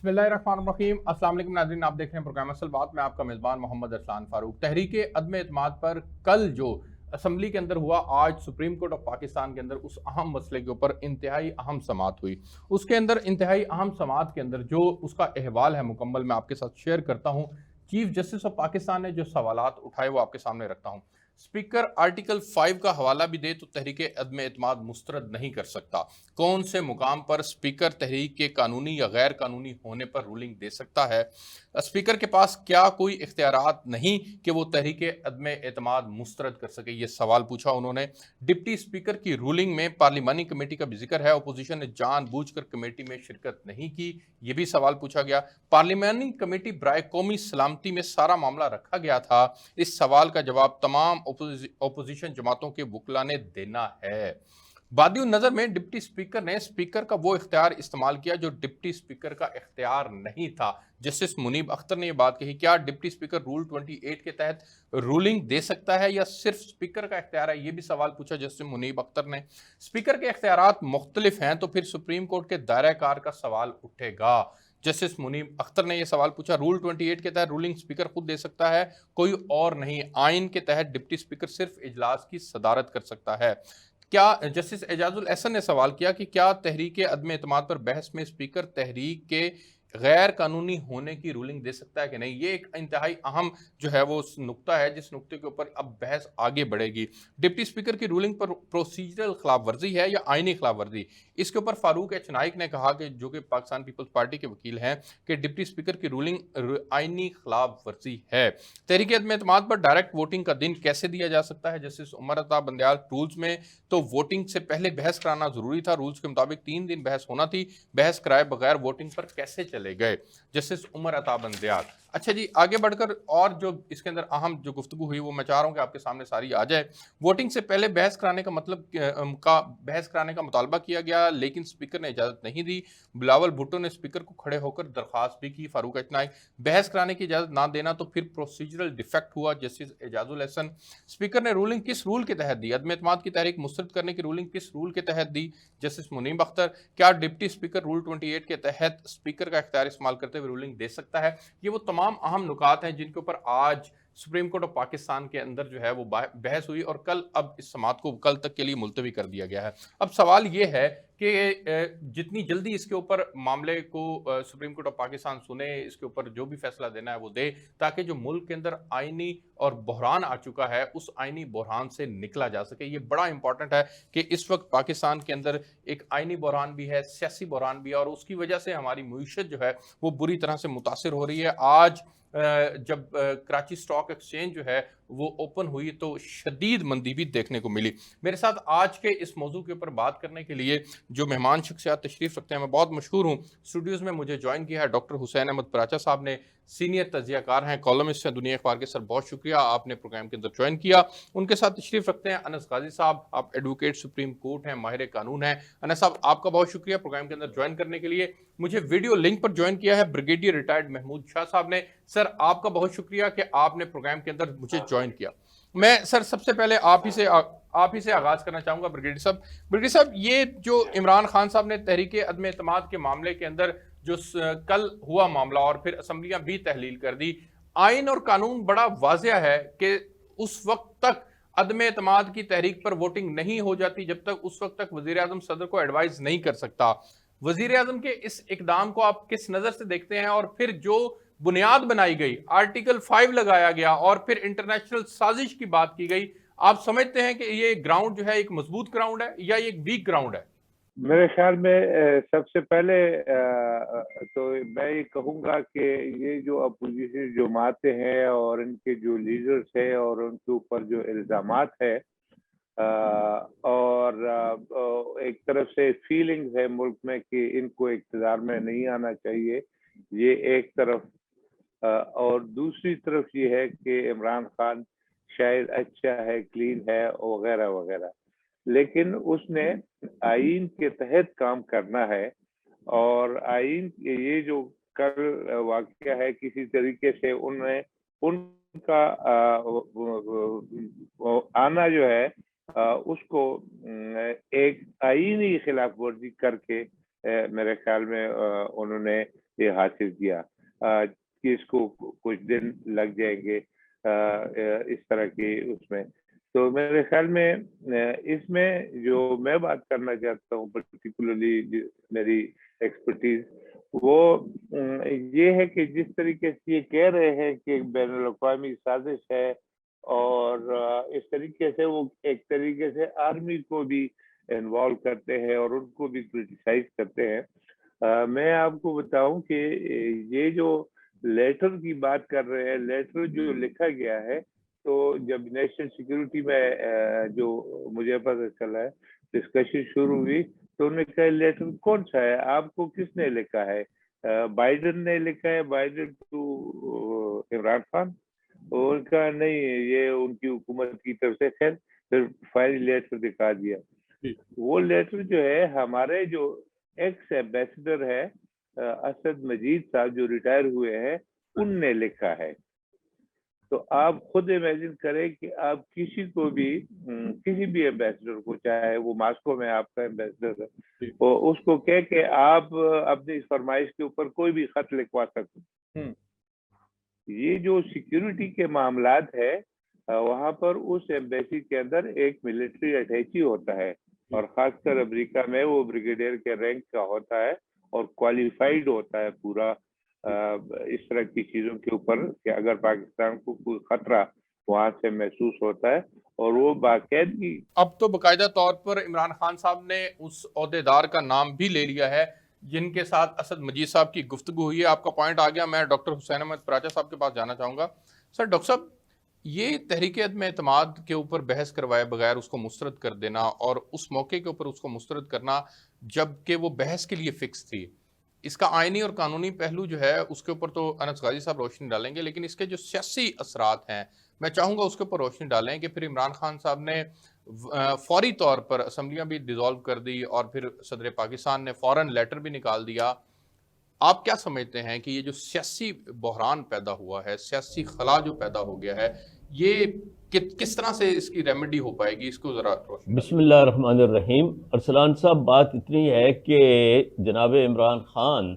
बिस्मिल्लाहिर्रहमानिर्रहीम। अस्सलाम वालेकुम नाज़रीन, आप देख रहे हैं प्रोग्राम असल बात। मैं आपका मेज़बान मोहम्मद अरसलान फारूक। तहरीक अदम एतमाद पर कल जो असम्बली के अंदर हुआ, आज सुप्रीम कोर्ट ऑफ पाकिस्तान के अंदर उस अहम मसले के ऊपर इंतहाई अहम समाअत हुई। उसके अंदर इंतहाई अहम समाअत के अंदर जो उसका अहवाल है मुकम्मल, मैं आपके साथ शेयर करता हूँ। चीफ जस्टिस ऑफ पाकिस्तान ने जो सवालात उठाए वो आपके सामने रखता हूँ। स्पीकर आर्टिकल 5 का हवाला भी दे तो तहरीक अदम एतमाद मुस्तरद नहीं कर सकता। कौन से मुकाम पर स्पीकर तहरीक के कानूनी या गैर कानूनी होने पर रूलिंग दे सकता है? स्पीकर के पास क्या कोई इख्तियारात नहीं कि वो तहरीक अदम एतमाद मुस्तरद कर सके? ये सवाल पूछा उन्होंने। डिप्टी स्पीकर की रूलिंग में पार्लिमानी कमेटी का भी जिक्र है, अपोजिशन ने जानबूझकर कमेटी में शिरकत नहीं की, ये भी सवाल पूछा गया। पार्लिमानी कमेटी बराए कौमी सलामती में सारा मामला रखा गया था। इस सवाल का जवाब तमाम अपोजिशन जमातों के वकला ने देना है। बादियों नजर में डिप्टी स्पीकर ने स्पीकर का वो इख्तियार इस्तेमाल किया जो डिप्टी स्पीकर का इख्तियार नहीं था। जस्टिस मुनीब अख्तर ने यह बात कही, क्या डिप्टी स्पीकर रूल 28 के तहत रूलिंग दे सकता है या सिर्फ स्पीकर का इख्तियार है? यह भी सवाल पूछा जस्टिस मुनीब अख्तर ने। स्पीकर के इख्तियारात मुख्तलिफ हैं तो फिर सुप्रीम कोर्ट के दायरा कार का सवाल उठेगा। जस्टिस मुनीब अख्तर ने यह सवाल पूछा, रूल 28 के तहत रूलिंग स्पीकर खुद दे सकता है, कोई और नहीं। आइन के तहत डिप्टी स्पीकर सिर्फ इजलास की सदारत कर सकता है। क्या जस्टिस एजाजुल एहसन ने सवाल किया कि क्या तहरीक अदम एतमाद पर बहस में स्पीकर तहरीक के गैर कानूनी होने की रूलिंग दे सकता है कि नहीं? ये एक इंतहाई अहम जो है वो नुक्ता है जिस नुक्ते के ऊपर अब बहस आगे बढ़ेगी। डिप्टी स्पीकर की रूलिंग पर प्रोसीजरल खिलाफ वर्जी है या आईनी खिलाफ वर्जी? इसके ऊपर फारूक एच नाइक ने कहा कि जो कि पाकिस्तान पीपल्स पार्टी के वकील हैं कि डिप्टी स्पीकर की रूलिंग आईनी खिलाफ वर्जी है। तहरीक अदम एतमाद पर डायरेक्ट वोटिंग का दिन कैसे दिया जा सकता है? जस्टिस उमर अता बंदयाल, रूल्स में तो वोटिंग से पहले बहस कराना जरूरी था, रूल्स के मुताबिक 3 दिन बहस होना थी, बहस कराए बगैर वोटिंग पर कैसे चले गए? जस्टिस उमर अता बंदयाल। अच्छा जी, आगे बढ़कर और जो इसके अंदर अहम जो गुफ्तगू हुई वो मैं चाह रहा हूं कि आपके सामने सारी आ जाए। वोटिंग से पहले बहस कराने का मतलब बहस कराने का मुतालबा किया गया लेकिन स्पीकर ने इजाजत नहीं दी। बिलावल भुट्टो ने स्पीकर को खड़े होकर दरख्वास्त भी की। फारूक अचनाई, बहस कराने की इजाजत ना देना तो फिर प्रोसीजरल डिफेक्ट हुआ। जस्टिस एजाजुल एहसन, स्पीकर ने रूलिंग किस रूल के तहत दी? अदम एतमाद की तहरीक मुस्तरद करने की रूलिंग किस रूल के तहत दी? जस्टिस मुनीब अख्तर, क्या डिप्टी स्पीकर रूल 28 के तहत स्पीकर का इख्तियार इस्तेमाल करते हुए रूलिंग दे सकता है? ये वो तमाम अहम नुकात हैं जिनके ऊपर आज सुप्रीम कोर्ट ऑफ पाकिस्तान के अंदर जो है वो बहस हुई और कल अब इस समाअत को कल तक के लिए मुलतवी कर दिया गया है। अब सवाल ये है कि जितनी जल्दी इसके ऊपर मामले को सुप्रीम कोर्ट ऑफ पाकिस्तान सुने, इसके ऊपर जो भी फैसला देना है वो दे, ताकि जो मुल्क के अंदर आईनी और बहरान आ चुका है उस आईनी बहरान से निकला जा सके। ये बड़ा इंपॉर्टेंट है कि इस वक्त पाकिस्तान के अंदर एक आईनी बहरान भी है, सियासी बहरान भी है और उसकी वजह से हमारी मईशत जो है वो बुरी तरह से मुतासिर हो रही है। आज जब कराची स्टॉक एक्सचेंज जो है वो ओपन हुई तो शदीद मंदी भी देखने को मिली। मेरे साथ आज के इस मौजू के ऊपर बात करने के लिए जो मेहमान शख्सियात तशरीफ रखते हैं, मैं बहुत मशहूर हूँ, स्टूडियोज़ में मुझे ज्वाइन किया है डॉक्टर हुसैन अहमद पराचा साहब ने। सीनियर तजियाकार हैं, कॉलमिस्ट हैं दुनिया अखबार के। सर बहुत शुक्रिया, आपने प्रोग्राम के अंदर ज्वाइन किया। उनके साथ तशरीफ रखते हैं अनस गाजी साहब, आप एडवोकेट सुप्रीम कोर्ट हैं, माहिर कानून हैं। अनस साहब, आपका बहुत शुक्रिया प्रोग्राम के अंदर ज्वाइन करने के लिए। मुझे वीडियो लिंक पर ज्वाइन किया है ब्रिगेडियर रिटायर्ड महमूद शाह साहब ने। सर आपका बहुत शुक्रिया कि आपने प्रोग्राम के अंदर मुझे ज्वाइन किया। मैं सर सबसे पहले आप ही से आगाज करना चाहूंगा। ब्रिगेडियर साहब, ये जो इमरान खान साहब ने तहरीक अदम एतमाद के मामले के अंदर जो कल हुआ मामला और फिर असम्बलियां भी तहलील कर दी, आइन और कानून बड़ा वाजिया है कि उस वक्त तक अदम एतमाद की तहरीक पर वोटिंग नहीं हो जाती जब तक उस वक्त तक वजीर आजम सदर को एडवाइस नहीं कर सकता। वजीर आजम के इस इकदाम को आप किस नजर से देखते हैं? और फिर जो बुनियाद बनाई गई, आर्टिकल 5 लगाया गया और फिर इंटरनेशनल साजिश की बात की गई, आप समझते हैं कि ये ग्राउंड जो है एक मजबूत ग्राउंड है या एक वीक ग्राउंड है? मेरे ख्याल में सबसे पहले तो मैं ये कहूँगा कि ये जो अपोजिशन जमातें हैं और इनके जो लीडर्स हैं और उनके ऊपर जो इल्ज़ामात है और एक तरफ से फीलिंग्स है मुल्क में कि इनको इक़्तिदार में नहीं आना चाहिए, ये एक तरफ। और दूसरी तरफ ये है कि इमरान खान शायद अच्छा है, क्लीन है वगैरह वगैरह, लेकिन उसने आइन के तहत काम करना है। और आइन ये जो कल वाक़या है किसी तरीके से उनने उनका आना जो है उसको एक आइनी खिलाफ वर्जी करके मेरे ख्याल में उन्होंने ये हासिल किया कि इसको कुछ दिन लग जाएंगे इस तरह की उसमें। तो मेरे ख्याल में इसमें जो मैं बात करना चाहता हूँ पर्टिकुलरली मेरी एक्सपर्टीज वो ये है कि जिस तरीके से ये कह रहे हैं कि बैनुल-अक़वामी साजिश है और इस तरीके से वो एक तरीके से आर्मी को भी इन्वॉल्व करते हैं और उनको भी क्रिटिसाइज करते हैं। मैं आपको बताऊं कि ये जो लेटर की बात कर रहे हैं, लेटर जो लिखा गया है, तो जब नेशनल सिक्योरिटी में जो मुझे पता चला है डिस्कशन शुरू हुई तो उन्होंने कहा लेटर कौन सा है, आपको किसने लिखा है? बाइडेन ने लिखा है, बाइडेन टू इमरान खान। और उनका नहीं, ये उनकी हुकूमत की तरफ से। खैर फिर फाइल लेटर दिखा दिया। वो लेटर जो है हमारे जो एक्स एम्बेसडर है असद मजीद साहब जो रिटायर हुए हैं उनने लिखा है। तो आप खुद इमेजिन करें कि आप किसी को भी किसी भी एम्बेसडर को, चाहे वो मास्को में आपका एम्बेसडर है, तो उसको कह के आप अपनी फरमाइश के ऊपर कोई भी खत लिखवा सकते। ये जो सिक्योरिटी के मामलात है वहां पर उस एम्बेसी के अंदर एक मिलिट्री अटैची होता है और खासकर अमेरिका में वो ब्रिगेडियर के रैंक का होता है और क्वालिफाइड होता है पूरा इस तरह की चीजों के ऊपर कि अगर पाकिस्तान को कोई खतरा वहां से महसूस होता है और वो बाकायदगी। अब तो बाकायदा तौर पर इमरान खान साहब ने उस ओहदेदार का नाम भी ले लिया है जिनके साथ असद मजीद साहब की गुफ्तगू हुई है। आपका पॉइंट आ गया। मैं डॉक्टर हुसैन अहमद पराचा साहब के पास जाना चाहूँगा। सर, डॉक्टर साहब, ये तहरीक अदम एतमाद के ऊपर बहस करवाए बगैर उसको मुस्तरद कर देना और उस मौके के ऊपर उसको मुस्तरद करना जबकि वो बहस के लिए फिक्स थी, इसका आइनी और कानूनी पहलू जो है उसके ऊपर तो अनस गाजी साहब रोशनी डालेंगे, लेकिन इसके जो सियासी असरात हैं मैं चाहूँगा उसके ऊपर रोशनी डालें कि फिर इमरान खान साहब ने फौरी तौर पर असम्बलियाँ भी डिसॉल्व कर दी और फिर सदर पाकिस्तान ने फ़ौरन लेटर भी निकाल दिया। आप क्या समझते हैं कि ये जो सियासी बहरान पैदा हुआ है, सियासी खला जो पैदा हो गया है, ये किस तरह से इसकी रेमेडी हो पाएगी, इसको ज़रा रोशनी। बिस्मिल्लाहिर्रहमानिर्रहीम। अरसलान साहब, बात इतनी है कि जनाब इमरान खान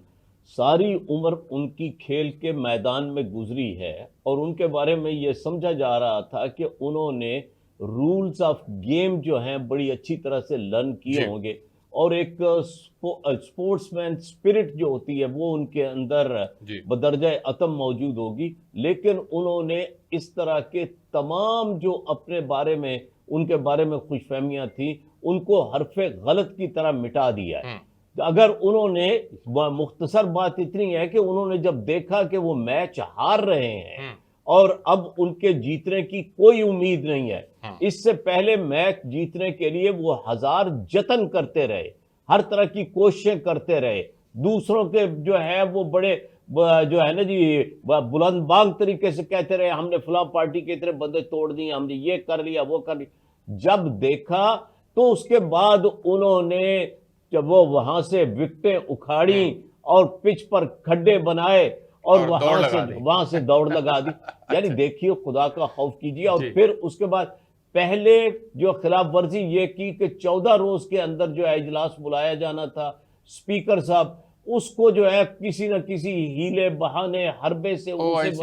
सारी उम्र उनकी खेल के मैदान में गुजरी है और उनके बारे में ये समझा जा रहा था कि उन्होंने रूल्स ऑफ गेम जो हैं बड़ी अच्छी तरह से लर्न किए होंगे और एक स्पोर्ट्समैन स्पिरिट जो होती है वो उनके अंदर बदरजा अतम मौजूद होगी। लेकिन उन्होंने इस तरह के तमाम जो अपने बारे में उनके बारे में खुशफहमियां थी उनको हरफे गलत की तरह मिटा दिया है। अगर उन्होंने, मुख्तसर बात इतनी है कि उन्होंने जब देखा कि वो मैच हार रहे हैं और अब उनके जीतने की कोई उम्मीद नहीं है, इससे पहले मैच जीतने के लिए वो 1000 जतन करते रहे, हर तरह की कोशिशें करते रहे, दूसरों के जो है वो बड़े जो है ना जी बुलंद बांग तरीके से कहते रहे हमने फलां पार्टी के इतने बंदे तोड़ दिए, हमने ये कर लिया वो कर लिया। जब देखा तो उसके बाद उन्होंने जब वो वहां से विकेटें उखाड़ी और पिच पर खड्डे बनाए और वहां से दौड़ लगा दी। यानी देखिए, खुदा का खौफ कीजिए। और फिर उसके बाद पहले जो खिलाफ वर्जी ये की कि 14 रोज के अंदर जो है इजलास बुलाया जाना था, स्पीकर साहब उसको जो है किसी न किसी हीले बहाने हरबे से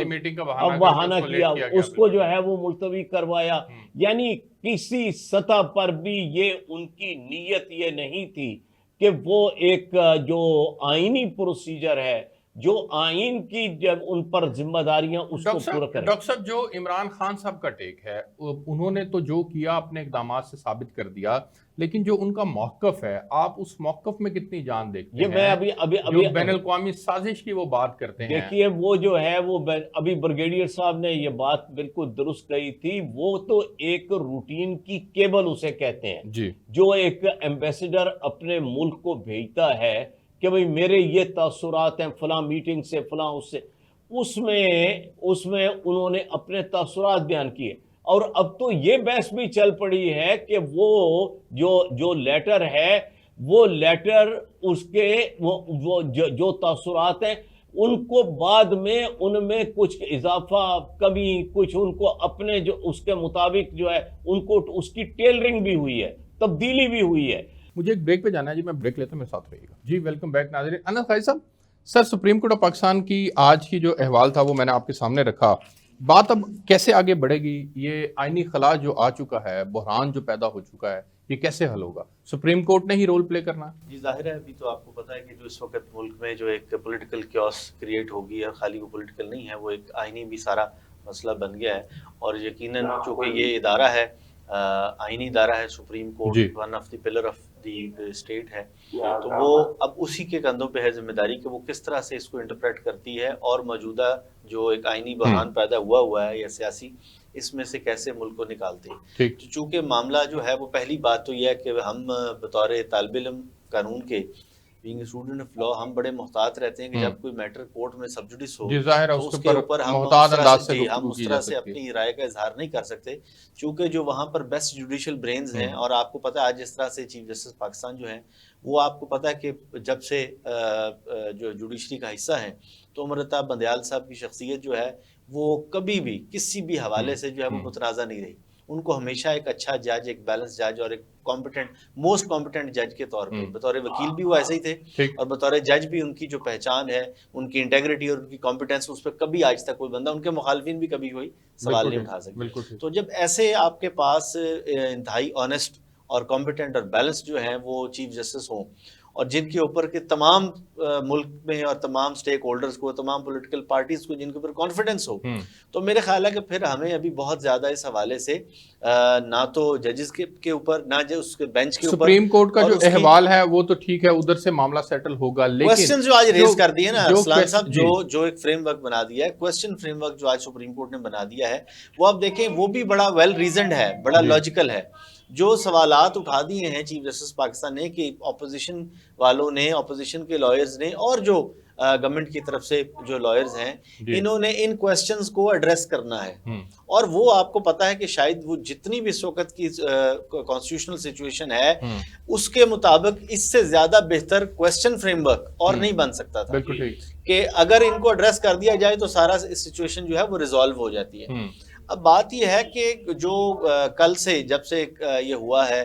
मीटिंग का बहाना किया, उसको जो है वो मुलतवी करवाया। यानी किसी सतह पर भी ये उनकी नीयत ये नहीं थी कि वो एक जो आईनी प्रोसीजर है, जो आइन की जब उन पर जिम्मेदारियां उसको पूरा करें। डॉक्टर साहब, जो इमरान खान साहब का टेक है, उन्होंने तो जो किया अपने इक़दामात से साबित कर दिया, लेकिन जो उनका मौक़िफ़ है, आप उस मौक़िफ़ में कितनी जान देखते हैं? मैं अभी बैनुल-अक़वामी साजिश की वो बात करते हैं। देखिए, वो जो है वो अभी ब्रिगेडियर साहब ने ये बात बिल्कुल दुरुस्त कही थी। वो तो एक रूटीन की केबल उसे कहते हैं जी, जो एक एम्बेसडर अपने मुल्क को भेजता है कि भाई मेरे ये तासुरात हैं फलां मीटिंग से फलां उससे, उसमें उन्होंने अपने तासुरात बयान किए। और अब तो ये बहस भी चल पड़ी है कि वो जो लेटर है वो लेटर उसके वो जो तासुरात हैं उनको बाद में उनमें कुछ इजाफा कमी कुछ उनको अपने जो उसके मुताबिक जो है उनको उसकी टेलरिंग भी हुई है, तब्दीली भी हुई है। मुझे एक ब्रेक पे जाना है जी, मैं ब्रेक लेता हूं, मेरे साथ रहिएगा जी। वेलकम बैक नाज़रीन। अनस गाजी साहब, sir, supreme court of Pakistan की आज की जो अहवाल था वो मैंने आपके सामने रखा। बात अब कैसे आगे बढ़ेगी? ये आईनी खला जो आ चुका है, बहरान जो पैदा हो चुका है, ये कैसे हल होगा? सुप्रीम कोर्ट ने ही रोल प्ले करना है? जी जाहिर है, अभी तो आपको पता है कि जो इस वक्त मुल्क में जो एक पॉलिटिकल क्योस क्रिएट होगी, और खाली वो पॉलिटिकल नहीं है, वो एक आईनी भी सारा मसला बन गया है। और यकीनन चूँकि ये इदारा है, आईनी इदारा है, supreme court one of the pillar of the state है, तो वो अब उसी के कंधों पे है जिम्मेदारी कि वो किस तरह से इसको इंटरप्रेट करती है और मौजूदा जो एक आईनी बहरान पैदा हुआ है या सियासी, इसमें से कैसे मुल्क को निकालते हैं। तो चूँकि मामला जो है वो, पहली बात तो यह है कि हम बतौर तालिब इल्म कानून के, being a student of law, हम बड़े मुहतात रहते हैं कि जब कोई मैटर कोर्ट में सब्जुडिस हो तो उसके ऊपर हम उस तरह से अपनी राय का इजहार नहीं कर सकते, क्योंकि जो वहाँ पर बेस्ट जुडिशियल ब्रेन्स हैं, और आपको पता है आज जिस तरह से चीफ जस्टिस पाकिस्तान जो है वो, आपको पता है कि जब से जो जुडिशरी का हिस्सा है, तो उमर बंदयाल साहब की शख्सियत जो है वो कभी भी किसी भी हवाले से जो है वो मुतनाज़ा नहीं रही। उनको हमेशा एक अच्छा जज, एक बैलेंस जज और एक कॉम्पिटेंट, मोस्ट कॉम्पिटेंट जज के तौर पे, बतौर वकील भी वो ऐसे ही थे, और बतौर जज भी उनकी जो पहचान है, उनकी इंटेग्रिटी और उनकी कॉम्पिटेंस, उस पर कभी आज तक कोई बंदा, उनके मुखालफिन भी कभी कोई सवाल नहीं उठा सकते। तो जब ऐसे आपके पास इंतहाई ऑनेस्ट और कॉम्पिटेंट और बैलेंस जो है वो चीफ जस्टिस हों, और जिनके ऊपर के तमाम मुल्क में और तमाम स्टेक होल्डर्स को, तमाम पॉलिटिकल पार्टीज को जिनके ऊपर कॉन्फिडेंस हो, तो मेरे ख्याल है कि फिर हमें अभी बहुत ज्यादा इस हवाले से ना तो जजेस के ऊपर, ना जो उसके बेंच के ऊपर, सुप्रीम कोर्ट का जो अहवाल है वो तो ठीक है, उधर से मामला सेटल होगा, लेकिन क्वेश्चन जो आज रेज कर दिए ना अरसलान साहब, जो एक फ्रेमवर्क बना दिया है, क्वेश्चन फ्रेमवर्क जो आज सुप्रीम कोर्ट ने बना दिया है, वो आप देखें वो भी बड़ा वेल रीजनड है, बड़ा लॉजिकल है। जो सवालात उठा दिए हैं चीफ जस्टिस पाकिस्तान ने, कि ऑपोजिशन वालों ने, ऑपोजिशन के लॉयर्स ने, और जो गवर्नमेंट की तरफ से जो लॉयर्स हैं, इन्होंने इन क्वेश्चंस को एड्रेस करना है। और वो आपको पता है कि शायद वो जितनी भी इस वक्त की कॉन्स्टिट्यूशनल सिचुएशन है, उसके मुताबिक इससे ज्यादा बेहतर क्वेश्चन फ्रेमवर्क और नहीं बन सकता था, कि अगर इनको एड्रेस कर दिया जाए तो सारा सिचुएशन जो है वो रिजॉल्व हो जाती है। अब बात यह है कि जो कल से, जब से ये हुआ है,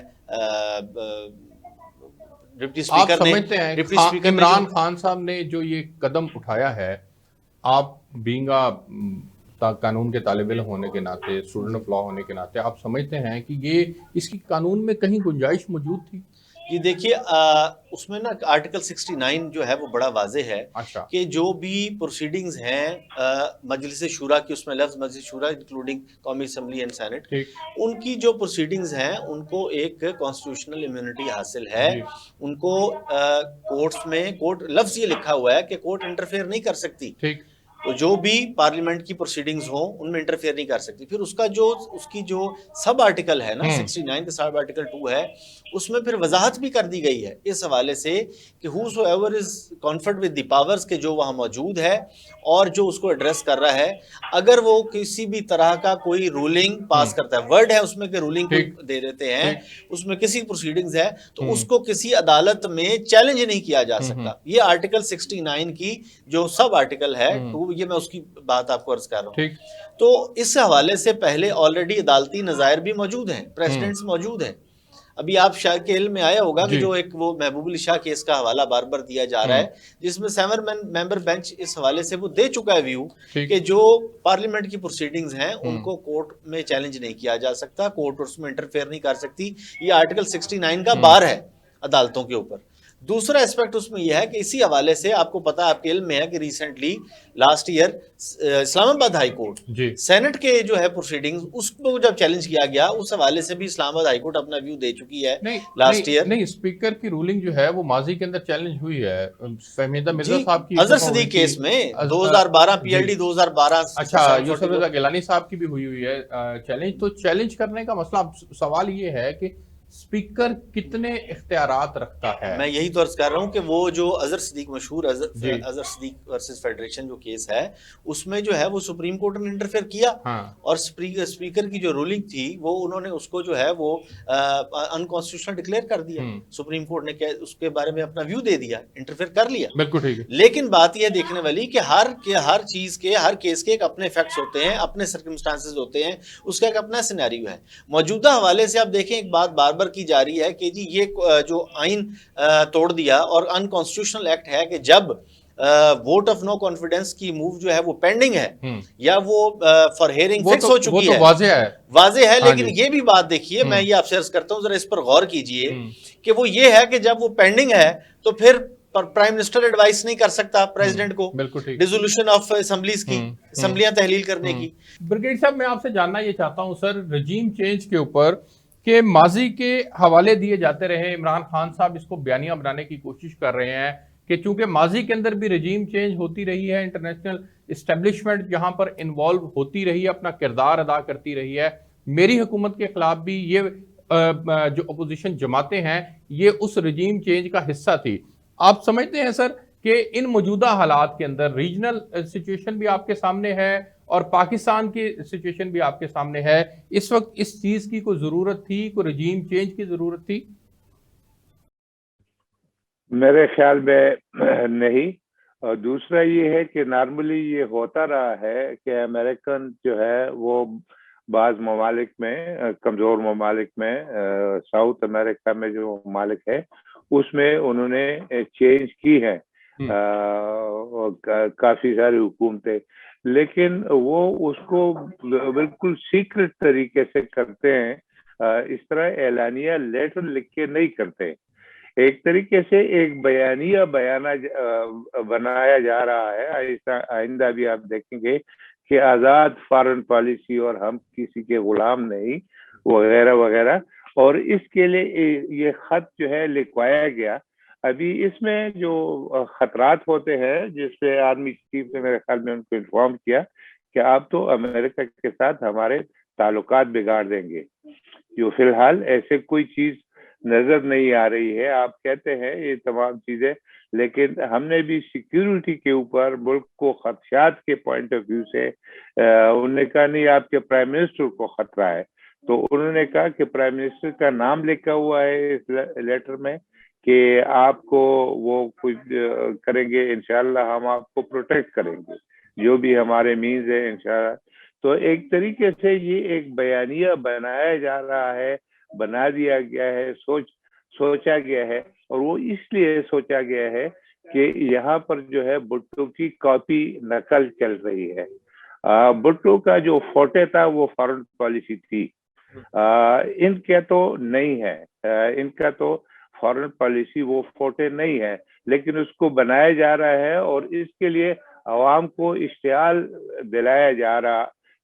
डिप्टी स्पीकर ने, इमरान खान साहब ने जो ये कदम उठाया है, आप बींगा कानून के तालिब इल्म होने के नाते, स्टूडेंट ऑफ लॉ होने के नाते, आप समझते हैं कि ये इसकी कानून में कहीं गुंजाइश मौजूद थी? ये देखिए, उसमें ना आर्टिकल 69 जो है वो बड़ा वाजे है, कि जो भी प्रोसीडिंग्स हैं मजलिस शूरा की, उसमें लफ्ज मजलिस शूरा इंक्लूडिंग कौमी असम्बली एंड सेनेट, उनकी जो प्रोसीडिंग्स हैं उनको एक कॉन्स्टिट्यूशनल इम्यूनिटी हासिल है। उनको कोर्ट्स में, कोर्ट लफ्ज ये लिखा हुआ है कि कोर्ट इंटरफेयर नहीं कर सकती, तो जो भी पार्लियामेंट की प्रोसीडिंग्स हो उनमें इंटरफेयर नहीं कर सकती। फिर उसका जो, उसकी जो सब आर्टिकल है ना 69 का सब आर्टिकल 2 है, उसमें फिर वजाहत भी कर दी गई है इस हवाले से कि whosoever is conferred with the powers, के जो वहाँ मौजूद है और जो उसको एड्रेस कर रहा है, अगर वो किसी भी तरह का कोई रूलिंग पास करता है, वर्ड है उसमें कि रूलिंग दे देते हैं, उसमें किसी प्रोसीडिंग्स है, तो उसको किसी अदालत में चैलेंज नहीं किया जा सकता। ये आर्टिकल 69 की जो सब आर्टिकल है, तो ये मैं उसकी बात आपको अर्ज कर रहा हूँ। तो इस हवाले से पहले ऑलरेडी अदालती नज़ायर भी मौजूद हैं, प्रेसिडेंट्स मौजूद हैं। अभी आप शाह के इल्म में आया होगा कि जो एक वो महबूब अली शाह केस का हवाला बार बार दिया जा रहा है, जिसमें 7 मेंबर बेंच इस हवाले से वो दे चुका है व्यू कि जो पार्लियामेंट की प्रोसीडिंग्स हैं उनको कोर्ट में चैलेंज नहीं किया जा सकता, कोर्ट उसमें इंटरफेयर नहीं कर सकती। ये आर्टिकल 69 का बार है अदालतों के ऊपर। दूसरा एस्पेक्ट उसमें यह है कि इसी हवाले से आपको पता है, आपके इल्म में है कि recently last year Islamabad high court senate के जो है प्रोसीडिंग्स, उसको जब चैलेंज किया गया, उस हवाले से भी इस्लामाबाद हाई कोर्ट अपना व्यू दे चुकी है लास्ट ईयर। नहीं, स्पीकर की रूलिंग जो है वो माजी के अंदर चैलेंज हुई है, फहमीदा मिर्जा साहब की, अजहर सदीक केस में 2012 पीएलडी 2012। अच्छा, यूसुफ रज़ा गिलानी साहब की भी हुई है चैलेंज। तो चैलेंज करने का मसला, सवाल ये है कि स्पीकर कितने इख्तियारात रखता है। मैं यही तो अर्ज कर रहा हूँ कि वो जो अजहर सदीक, मशहूर अजहर सदीक वर्सेस फेडरेशन जो केस है, उसमें जो है वो सुप्रीम कोर्ट ने इंटरफेयर किया, और स्पीकर की जो रूलिंग थी वो उन्होंने उसको जो है वो अनकॉन्स्टिट्यूशनल डिक्लेयर कर दिया। सुप्रीम कोर्ट ने उसके बारे में अपना व्यू दे दिया, इंटरफेयर कर लिया। बिल्कुल ठीक है। लेकिन बात यह देखने वाली कि हर चीज के, हर केस के एक अपने इफेक्ट्स होते हैं, अपने सर्कमस्टांसेस होते हैं, उसका एक अपना सिनेरियो है। मौजूदा हवाले से आप देखें, एक बात बार की जा रही है कि जी ये जो आइन तोड़ दिया और अनकॉन्स्टिट्यूशनल एक्ट है कि जब ووٹ آف نو کانفیڈنس کی موو جو ہے وہ پینڈنگ ہے یا وہ فار ہیئرنگ فکس ہو چکی وہ تو واضح ہے لیکن یہ بھی بات دیکھیے، میں یہ آپ سے عرض کرتا ہوں، ذرا اس پر غور کیجئے کہ وہ یہ ہے کہ جب وہ پینڈنگ ہے تو پھر پرائم منسٹر ایڈوائس نہیں کر سکتا پریزیڈنٹ کو ڈیزولوشن آف اسمبلیز کی، اسمبلیاں تحلیل کرنے کی۔ بریگیڈیئر صاحب میں آپ سے جاننا یہ چاہتا ہوں سر، رجیم چینج کے اوپر کہ ماضی کے حوالے دیے جاتے رہے، عمران خان صاحب اس کو بیانیہ بنانے کی کوشش کر رہے ہیں کہ چونکہ ماضی کے اندر بھی رجیم چینج ہوتی رہی ہے، انٹرنیشنل اسٹیبلشمنٹ جہاں پر انوالو ہوتی رہی ہے، اپنا کردار ادا کرتی رہی ہے، میری حکومت کے خلاف بھی یہ جو اپوزیشن جماعتیں ہیں یہ اس رجیم چینج کا حصہ تھی۔ آپ سمجھتے ہیں سر کہ ان موجودہ حالات کے اندر ریجنل سچویشن بھی آپ کے سامنے ہے اور پاکستان کی سچویشن بھی آپ کے سامنے ہے، اس وقت اس چیز کی کوئی ضرورت تھی، کوئی رجیم چینج کی ضرورت تھی؟ میرے خیال میں نہیں، اور دوسرا یہ ہے کہ نارملی یہ ہوتا رہا ہے کہ امریکن جو ہے وہ بعض ممالک میں، کمزور ممالک میں، ساؤتھ امریکہ میں جو ممالک ہے اس میں انہوں نے چینج کی ہے کافی ساری حکومتیں، لیکن وہ اس کو بالکل سیکرٹ طریقے سے کرتے ہیں، اس طرح اعلانیہ لیٹر لکھ کے نہیں کرتے، ایک طریقے سے ایک بیانیہ بنایا جا رہا ہے۔ آئندہ بھی آپ دیکھیں گے کہ آزاد فارن پالیسی اور ہم کسی کے غلام نہیں وغیرہ وغیرہ، اور اس کے لیے یہ خط جو ہے لکھوایا گیا۔ ابھی اس میں جو خطرات ہوتے ہیں، جس پہ آرمی چیف نے میرے خیال میں ان کو انفارم کیا کہ آپ تو امریکہ کے ساتھ ہمارے تعلقات بگاڑ دیں گے، جو فی الحال ایسے کوئی چیز نظر نہیں آ رہی ہے۔ آپ کہتے ہیں یہ تمام چیزیں، لیکن ہم نے بھی سیکیورٹی کے اوپر ملک کو خدشات کے پوائنٹ آف ویو سے انہوں نے کہا نہیں آپ کے پرائم منسٹر کو خطرہ ہے، تو انہوں نے کہا کہ پرائم منسٹر کا نام لکھا ہوا ہے اس لیٹر میں کہ آپ کو وہ کچھ کریں گے، انشاءاللہ ہم آپ کو پروٹیکٹ کریں گے جو بھی ہمارے مینز ہے انشاءاللہ۔ تو ایک طریقے سے یہ ایک بیانیہ بنایا جا رہا ہے، بنا دیا گیا ہے، سوچا گیا ہے، اور وہ اس لیے سوچا گیا ہے کہ یہاں پر جو ہے بھٹو کی کاپی نقل چل رہی ہے۔ بھٹو کا جو فوٹے تھا وہ فارن پالیسی تھی، ان کا تو نہیں ہے، ان کا تو فارن پالیسی وہ فوٹے نہیں ہے، لیکن اس کو بنایا جا رہا ہے اور اس کے لیے عوام کو اشتعال دلایا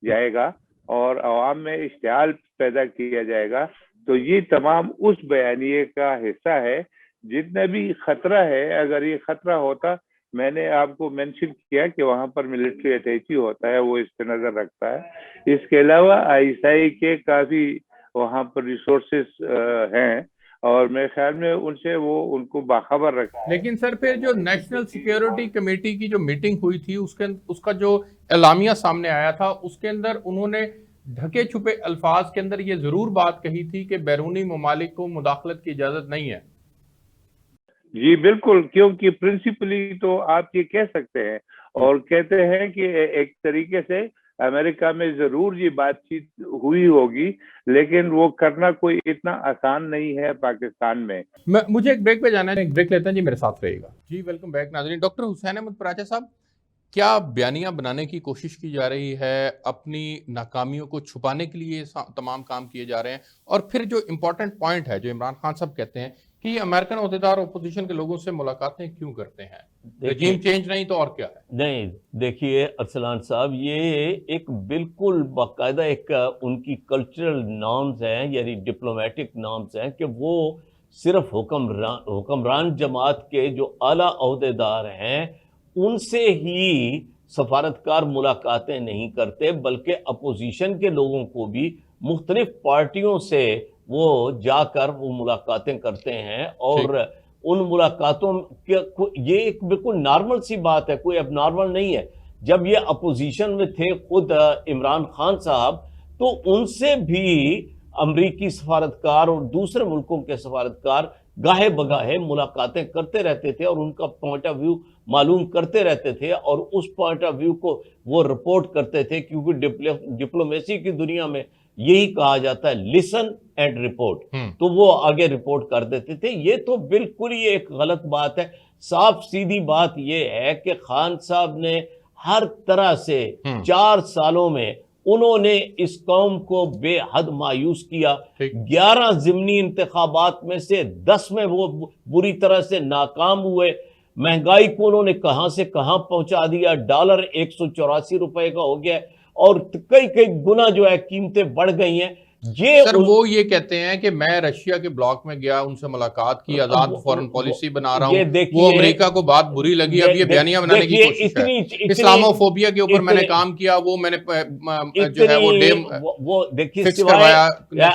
جائے گا اور عوام میں اشتعال پیدا کیا جائے گا۔ تو یہ تمام اس بیانیے کا حصہ ہے۔ جتنا بھی خطرہ ہے، اگر یہ خطرہ ہوتا، میں نے آپ کو مینشن کیا کہ وہاں پر ملٹری اٹیچی ہوتا ہے، وہ اس پہ نظر رکھتا ہے۔ اس کے علاوہ آئی کے کافی وہاں پر ریسورسز ہیں اور میرے خیال میں ان سے وہ ان کو باخبر رکھا۔ لیکن سر پھر جو نیشنل سیکیورٹی کمیٹی کی جو میٹنگ ہوئی تھی اس کا جو اعلامیہ سامنے آیا تھا، اس کے اندر انہوں نے ڈھکے چھپے الفاظ کے اندر یہ ضرور بات کہی تھی کہ بیرونی ممالک کو مداخلت کی اجازت نہیں ہے۔ جی بالکل، کیونکہ پرنسپلی تو آپ یہ کہہ سکتے ہیں، اور کہتے ہیں کہ ایک طریقے سے امریکہ میں ضرور یہ بات چیت ہوئی ہوگی، لیکن وہ کرنا کوئی اتنا آسان نہیں ہے پاکستان میں۔ مجھے ایک بریک پہ جانا ہے، ایک بریک لیتے ہیں جی، میرے ساتھ رہیے گا جی۔ ویلکم بیک ناظرین۔ ڈاکٹر حسین احمد پراچا صاحب، کیا بیانیہ بنانے کی کوشش کی جا رہی ہے، اپنی ناکامیوں کو چھپانے کے لیے تمام کام کیے جا رہے ہیں؟ اور پھر جو امپورٹنٹ پوائنٹ ہے جو عمران خان صاحب کہتے ہیں کہ یہ امریکن عہدیدار اپوزیشن کے لوگوں سے ملاقاتیں کیوں کرتے ہیں، رجیم چینج نہیں تو اور کیا ہے؟ نہیں دیکھیے ارسلان صاحب، یہ ایک بالکل باقاعدہ ایک ان کی کلچرل نارمز ہیں، یعنی ڈپلومیٹک نارمز ہیں کہ وہ صرف حکمران جماعت کے جو اعلیٰ عہدیدار ہیں ان سے ہی سفارتکار ملاقاتیں نہیں کرتے، بلکہ اپوزیشن کے لوگوں کو بھی مختلف پارٹیوں سے وہ جا کر وہ ملاقاتیں کرتے ہیں، اور ان ملاقاتوں یہ ایک بالکل نارمل سی بات ہے، کوئی اب نارمل نہیں ہے۔ جب یہ اپوزیشن میں تھے خود عمران خان صاحب، تو ان سے بھی امریکی سفارتکار اور دوسرے ملکوں کے سفارتکار گاہے بگاہے ملاقاتیں کرتے رہتے تھے اور ان کا پوائنٹ آف ویو معلوم کرتے رہتے تھے، اور اس پوائنٹ آف ویو کو وہ رپورٹ کرتے تھے، کیونکہ ڈپلومیسی کی دنیا میں یہی کہا جاتا ہے لسن اینڈ رپورٹ، تو وہ آگے رپورٹ کر دیتے تھے۔ یہ تو بالکل ہی ایک غلط بات ہے۔ صاف سیدھی بات یہ ہے کہ خان صاحب نے ہر طرح سے 4 سالوں میں انہوں نے اس قوم کو بے حد مایوس کیا. 11 ضمنی انتخابات میں سے 10 میں وہ بری طرح سے ناکام ہوئے. مہنگائی کو انہوں نے کہاں سے کہاں پہنچا دیا. ڈالر 184 روپے کا ہو گیا اور کئی گنا جو ہے قیمتیں بڑھ گئی ہیں. سر وہ یہ کہتے ہیں کہ میں رشیا کے بلاک میں گیا, ان سے ملاقات کی, آزاد فورن پالیسی بنا رہا ہوں, وہ امریکہ کو بات بری لگی, اب یہ بیانیہ بنانے کی کوشش ہے. اسلاموفوبیا کے اوپر میں نے کام کیا, وہ میں نے جو ہے وہ ڈیم فکس کروایا.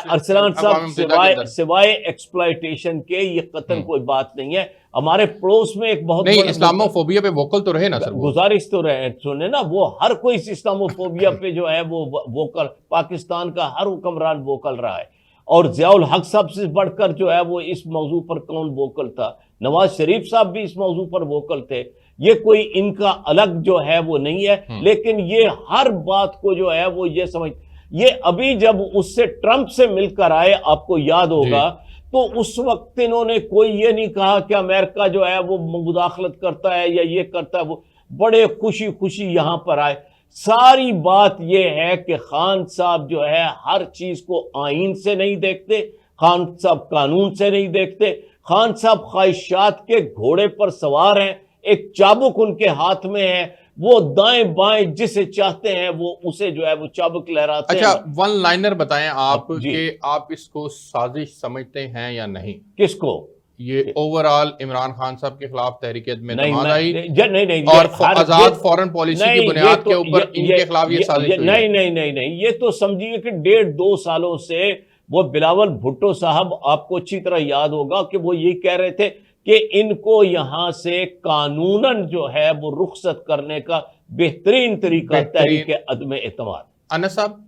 ارسلان صاحب سوائے ایکسپلائٹیشن کے یہ قطن کوئی بات نہیں ہے. ہمارے پڑوس میں ایک بہت نہیں, اسلاموفوبیا پہ ووکل تو رہے نا سر, گزارش تو رہے سنیں نا, وہ ہر کوئی اسلاموفوبیا پہ جو ہے وہ ووکل, پاکستان کا ہر حکمران ووکل رہا ہے. اور ضیاء الحق صاحب سے بڑھ کر جو ہے وہ اس موضوع پر کون ووکل تھا؟ نواز شریف صاحب بھی اس موضوع پر ووکل تھے. یہ کوئی ان کا الگ جو ہے وہ نہیں ہے, لیکن یہ ہر بات کو جو ہے وہ یہ سمجھ, یہ ابھی جب اس سے ٹرمپ سے مل کر آئے, آپ کو یاد ہوگا, تو اس وقت انہوں نے کوئی یہ نہیں کہا کہ امریکہ جو ہے وہ مداخلت کرتا ہے یا یہ کرتا ہے. وہ بڑے خوشی یہاں پر آئے. ساری بات یہ ہے کہ خان صاحب جو ہے ہر چیز کو آئین سے نہیں دیکھتے, خان صاحب قانون سے نہیں دیکھتے. خان صاحب خواہشات کے گھوڑے پر سوار ہیں, ایک چابک ان کے ہاتھ میں ہے, وہ دائیں بائیں جسے چاہتے ہیں وہ اسے جو ہے وہ چابک لہراتے ہیں. اچھا, ون لائنر بتائیں آپ کہ آپ اس کو سازش سمجھتے ہیں یا نہیں؟ کس کو؟ یہ اوورال عمران خان صاحب کے خلاف تحریک عدم اعتماد آئی نہیں, اور آزاد فورن پالیسی کی بنیاد کے اوپر ان کے خلاف یہ سازش ہوئی. نہیں, یہ تو سمجھیے کہ 1.5-2 سالوں سے وہ بلاول بھٹو صاحب, آپ کو اچھی طرح یاد ہوگا کہ وہ یہ کہہ رہے تھے کہ ان کو یہاں سے قانوناً جو ہے وہ رخصت کرنے کا بہترین طریقہ تحریک عدم اعتماد. انس صاحب,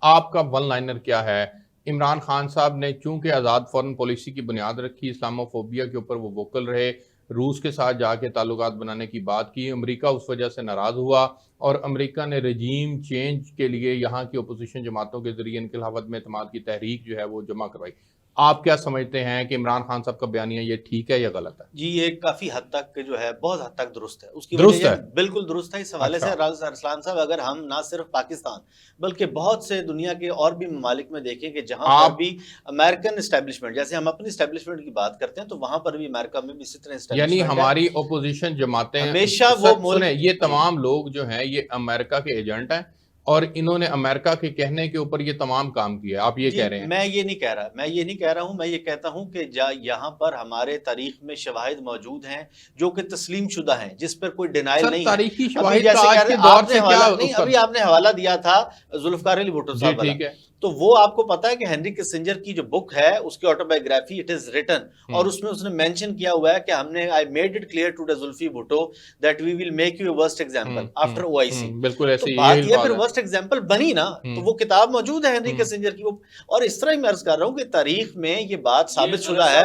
آپ کا ون لائنر کیا ہے؟ عمران خان صاحب نے چونکہ آزاد فورن پالیسی کی بنیاد رکھی, اسلاموفوبیا کے اوپر وہ ووکل رہے, روس کے ساتھ جا کے تعلقات بنانے کی بات کی, امریکہ اس وجہ سے ناراض ہوا اور امریکہ نے رجیم چینج کے لیے یہاں کی اپوزیشن جماعتوں کے ذریعے ان کے خلاف عدم اعتماد کی تحریک جو ہے وہ جمع کروائی. آپ کیا سمجھتے ہیں کہ عمران خان صاحب کا بیانیہ یہ ٹھیک ہے یا غلط ہے؟ جی, یہ کافی حد تک جو ہے بہت حد تک درست ہے. اس کی درست ہے, بالکل درست ہے. اس حوالے سے ارسلان صاحب, اگر ہم نہ صرف پاکستان بلکہ بہت سے دنیا کے اور بھی ممالک میں دیکھیں کہ جہاں پر بھی امریکن اسٹیبلشمنٹ, جیسے ہم اپنی اسٹیبلشمنٹ کی بات کرتے ہیں, تو وہاں پر بھی امریکہ میں بھی اسی طرح اسٹیبلشمنٹ, یعنی ہماری اپوزیشن جماعتیں ہمیشہ وہ یہ تمام لوگ جو ہیں یہ امریکہ کے ایجنٹ ہیں اور انہوں نے امریکہ کے کہنے کے اوپر یہ تمام کام کیا. آپ یہ کہہ رہے ہیں؟ میں یہ نہیں کہہ رہا ہوں. میں یہ کہتا ہوں کہ یہاں پر ہمارے تاریخ میں شواہد موجود ہیں جو کہ تسلیم شدہ ہیں, جس پر کوئی ڈینائل نہیں ہے. تاریخی شواہد کا آج کے دور سے کیا؟ ابھی آپ نے حوالہ دیا تھا ذوالفقار علی بھٹو صاحب والا, تو وہ آپ کو پتا ہے کہ ہنری کسنجر کی جو بک ہے اس کی آٹوبایوگرافی اٹ از ریٹن, اور اس میں اس نے مینشن کیا ہوا ہے کہ ہم نے I made it clear to Zulfi Bhutto that we will make you a worst example after OIC. بالکل ایسے بات یہ پھر ورسٹ ایگزامپل بنی نا, تو وہ کتاب موجود ہے ہنری کسنجر کی. اور اس طرح ہی میں عرض کر رہا ہوں کہ تاریخ میں یہ بات ثابت شدہ ہے,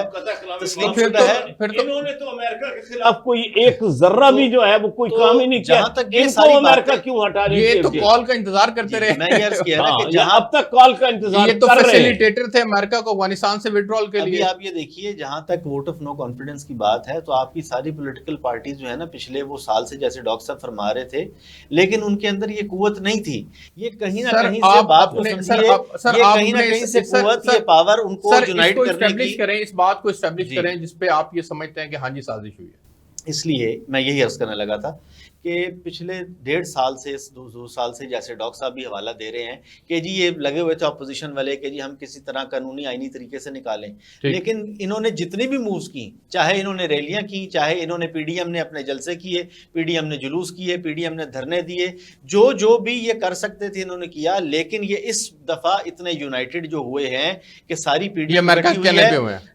تسلیم شدہ ہے. انہوں نے تو امریکہ کے خلاف کوئی ایک ذرہ بھی جو ہے وہ کوئی کام ہی نہیں کیا. جہاں تک یہ ساری امریکہ کیوں ہٹا رہی ہے؟ یہ تو کال کا انتظار کرتے رہے. میں یہ عرض کیا نا کہ جہاں اب تک کال کا انتظار, یہ تو فیسیلیٹیٹر تھے امریکہ کو افغانستان سے وڈرول کے لیے. آپ یہ دیکھیے, جہاں تک ووٹ آف نو کانفیڈنس کی بات ہے, تو آپ کی ساری پولیٹیکل پارٹیز جو ہے نا پچھلے وہ سال سے, جیسے ڈاکٹر صاحب فرما رہے تھے, لیکن ان کے اندر یہ قوت نہیں تھی. یہ کہیں نہ کہیں سے بات کو سمجھیے, یہ کہیں نہ کہیں سے قوت, یہ پاور ان کو یونائٹ کرنے کی, اس بات کو اسٹیبلش کریں جس پہ آپ یہ سمجھتے ہیں کہ ہاں جی سازش ہوئی ہے. اس لیے میں یہی عرض کرنے لگا تھا کہ پچھلے 1.5 سال سے 2 سال سے, جیسے ڈاکٹر صاحب بھی حوالہ دے رہے ہیں کہ جی یہ لگے ہوئے تھے اپوزیشن والے کہ جی ہم کسی طرح قانونی آئینی طریقے سے نکالیں, لیکن انہوں نے جتنی بھی مووز کی, چاہے انہوں نے ریلیاں کی, چاہے انہوں نے PDM نے اپنے جلسے کیے, PDM نے جلوس کیے, PDM نے دھرنے دیے, جو بھی یہ کر سکتے تھے انہوں نے کیا. لیکن یہ اس دفعہ اتنے یونائٹڈ جو ہوئے ہیں کہ ساری PDM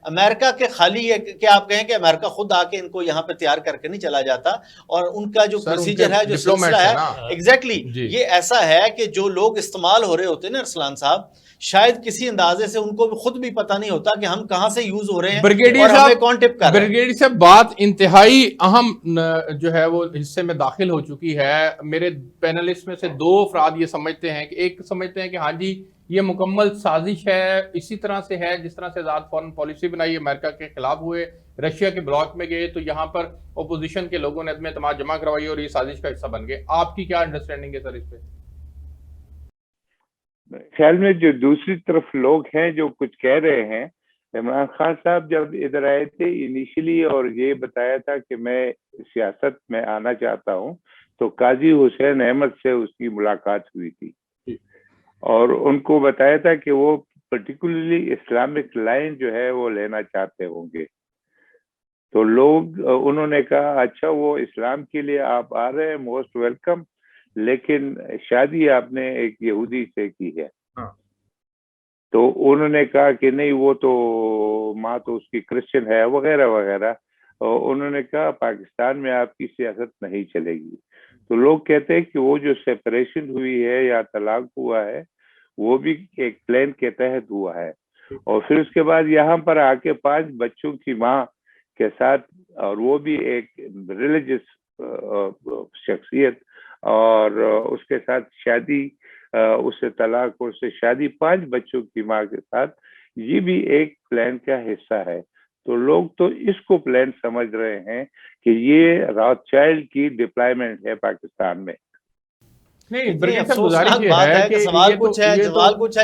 امریکہ کے خالی کہ آپ کہیں کہ امریکہ خود آ کے ان کو یہاں پہ تیار کر کے نہیں چلا جاتا, اور ان کا جو پروسیجر ہے, جو سلسلہ ہے, ایگزیکٹلی یہ ایسا ہے کہ جو لوگ استعمال ہو رہے ہوتے ہیں نا ارسلان صاحب, شاید کسی اندازے سے ان کو خود بھی پتہ نہیں ہوتا کہ ہم کہاں سے یوز ہو رہے ہیں اور ہمیں کون ٹپ کر رہا ہے. بریگیڈیئر صاحب, بات انتہائی اہم جو ہے وہ حصے میں داخل ہو چکی ہے. میرے پینلسٹ میں سے 2 افراد یہ سمجھتے ہیں کہ, ایک سمجھتے ہیں کہ ہاں جی یہ مکمل سازش ہے، اسی طرح سے ہے جس طرح سے آزاد فورن پالیسی بنائی، امریکہ کے خلاف ہوئے، رشیا کے بلاک میں گئے تو یہاں پر اپوزیشن کے لوگوں نے عدم اعتماد جمع کروائی اور یہ سازش کا حصہ بن گئے؟ آپ کی کیا انڈرسٹینڈنگ ہے سر اس پہ؟ خیال میں جو دوسری طرف لوگ ہیں جو کچھ کہہ رہے ہیں، عمران خان صاحب جب ادھر آئے تھے انیشلی اور یہ بتایا تھا کہ میں سیاست میں آنا چاہتا ہوں، تو قاضی حسین احمد سے اس کی ملاقات ہوئی تھی اور ان کو بتایا تھا کہ وہ پرٹیکولرلی اسلامک لائن جو ہے وہ لینا چاہتے ہوں گے. تو لوگ انہوں نے کہا اچھا وہ اسلام کے لیے آپ آ رہے ہیں، موسٹ ویلکم، لیکن شادی آپ نے ایک یہودی سے کی ہے. تو انہوں نے کہا کہ نہیں وہ تو ماں تو اس کی کرسچن ہے وغیرہ وغیرہ. انہوں نے کہا پاکستان میں آپ کی سیاست نہیں چلے گی. تو لوگ کہتے ہیں کہ وہ جو سیپریشن ہوئی ہے یا طلاق ہوا ہے وہ بھی ایک پلان کے تحت ہوا ہے. اور پھر اس کے بعد یہاں پر آ کے 5 بچوں کی ماں کے ساتھ، اور وہ بھی ایک ریلیجس شخصیت، اور اس کے ساتھ شادی، اس سے طلاق اور اس سے شادی 5 بچوں کی ماں کے ساتھ، یہ بھی ایک پلان کا حصہ ہے. تو لوگ تو اس کو پلان سمجھ رہے ہیں کہ یہ رات چائلڈ کی ڈپلائمنٹ ہے پاکستان میں. نہیں، اتنی افسوسناک بات ہے کہ سوال کچھ ہے،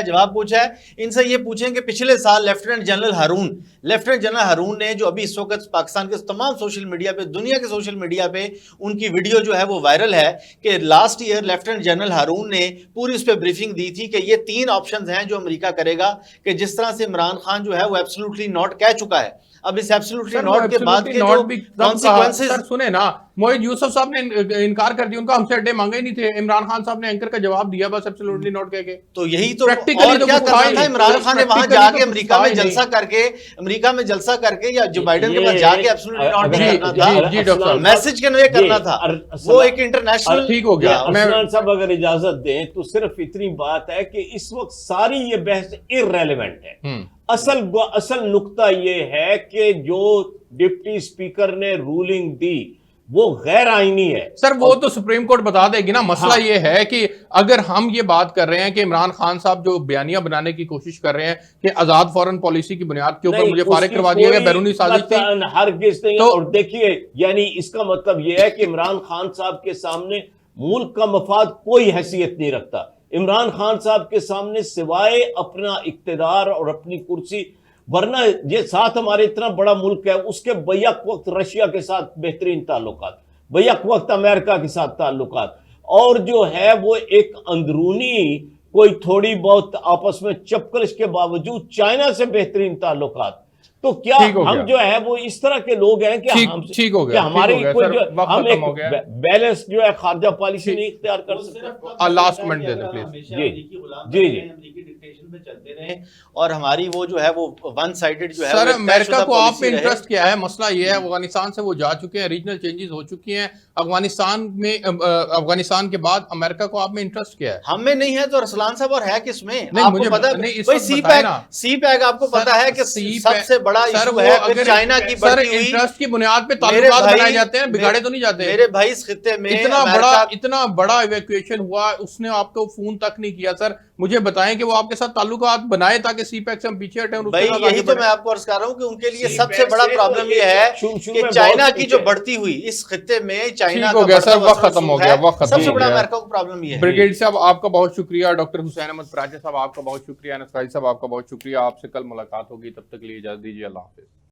جواب کچھ ہے. ان سے یہ پوچھیں کہ پچھلے سال لیفٹیننٹ جنرل ہارون نے، جو ابھی اس وقت پاکستان کے تمام سوشل میڈیا پہ، دنیا کے سوشل میڈیا پہ ان کی ویڈیو جو ہے وہ وائرل ہے، کہ last year lieutenant general Haroon نے پوری اس پہ بریفنگ دی تھی کہ یہ 3 آپشنز ہیں جو امریکہ کرے گا، کہ جس طرح سے عمران خان جو ہے وہ ایبسولوٹلی ناٹ کہہ چکا ہے. اب اس ایبسولوٹلی ناٹ کے بعد کے جو کانسیکوینسز، سر سنیں نا، موحد یوسف صاحب نے انکار کر دیا، ان کا ہم سے اڈے مانگے ہی نہیں تھے، عمران خان صاحب نے اینکر کا جواب دیا بس ایبسولوٹلی ناٹ کہہ کے. تو یہی تو، اور کیا کرنا تھا عمران خان نے وہاں جا کے امریکہ میں جلسہ کر کے یا جو بائیڈن کے پاس جا کے ایبسولوٹلی ناٹ کرنا تھا. جی ڈاکٹر صاحب، میسج کنوے کرنا تھا، وہ ایک انٹرنیشنل. ٹھیک ہو گیا. عثمان صاحب اگر اجازت دیں تو صرف اتنی بات ہے کہ اس وقت ساری یہ بحث irrelevant ہے. اصل نقطہ یہ ہے کہ جو ڈپٹی اسپیکر نے رولنگ دی وہ غیر آئینی ہے. سر وہ تو سپریم کورٹ بتا دے گی نا. مسئلہ یہ ہے کہ اگر ہم یہ بات کر رہے ہیں کہ عمران خان صاحب جو بیانیہ بنانے کی کوشش کر رہے ہیں کہ آزاد فورن پالیسی کی بنیاد کے اوپر مجھے فارغ کروا دیا گیا، بیرونی سازش تھی، ہرگز نہیں. اور دیکھیے یعنی اس کا مطلب یہ ہے کہ عمران خان صاحب کے سامنے ملک کا مفاد کوئی حیثیت نہیں رکھتا. عمران خان صاحب کے سامنے سوائے اپنا اقتدار اور اپنی کرسی، ورنہ یہ ساتھ ہمارے اتنا بڑا ملک ہے، اس کے بیک وقت رشیا کے ساتھ بہترین تعلقات، بیک وقت امریکہ کے ساتھ تعلقات، اور جو ہے وہ ایک اندرونی کوئی تھوڑی بہت آپس میں چپکلش کے باوجود چائنا سے بہترین تعلقات. تو کیا ہم جو ہے وہ اس طرح کے لوگ ہیں کہ ہماری کوئی ہم ایک بیلنس جو ہے خارجہ پالیسی نہیں اختیار کر سکتے؟ لاسٹ منٹ دے دیں پلیز. پہ چلتے رہے اور ہماری وہ جو ہے وہ ون سائیڈڈ جو ہے. سر امریکہ کو آپ پہ انٹرسٹ کیا ہے؟ مسئلہ یہ ہے افغانستان سے وہ جا چکے ہیں، ریجنل چینجز ہو چکی ہیں افغانستان کے بعد امریکہ کو آپ میں انٹرسٹ کیا ہے؟ ہم میں نہیں ہے تو رسلان صاحب اور ہے کس میں؟ آپ کو پتا ہے سی پیک آپ کو پتا ہے کہ سب سے بڑا ایشو ہے پھر چائنا کی بڑھتی ہوئی انٹرسٹ کی بنیاد پہ تعلقات بنائے جاتے ہیں، بگاڑے تو نہیں جاتے. میرے بھائی اس خطے میں اتنا بڑا ایویکویشن ہوا، اس نے آپ کو فون تک نہیں کیا. سر مجھے بتائیں کہ وہ آپ کے ساتھ تعلقات بنائے تاکہ سی پیک سے ہم پیچھے ہٹیں. بھائی یہی تو میں آپ کو عرض کر رہا ہوں کہ ان کے لیے سب سے بڑا پرابلم یہ ہے کہ چائنا کی جو بڑھتی ہوئی اس خطے میں چائنا کا بڑھتا سر وقت ختم ہو گیا. سب سے بڑا امریکہ کو پرابلم یہ ہے. بریگیڈ صاحب آپ کا بہت شکریہ، ڈاکٹر حسین احمد پراجہ صاحب آپ کا بہت شکریہ، انس قاضی صاحب آپ کا بہت شکریہ. آپ سے کل ملاقات ہوگی، تب تک کے لیے اجازت دیجیے. اللہ حافظ.